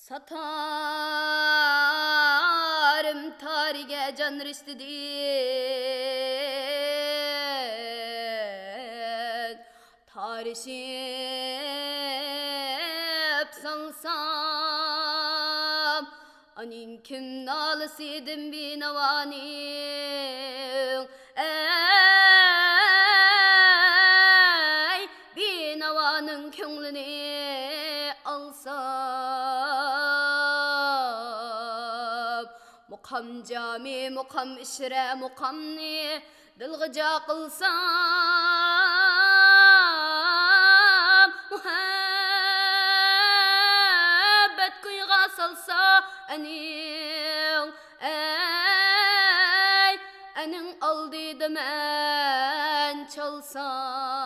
Satarım tarihe can riştidin tarişip salsam anin kim nalısıydım binavanin ey binavanın könlünü alsam mukam cami mukam işre mukamni dilgıca kılsam muhabbet kuyga salsa anin ey anin aldıydım en çalsam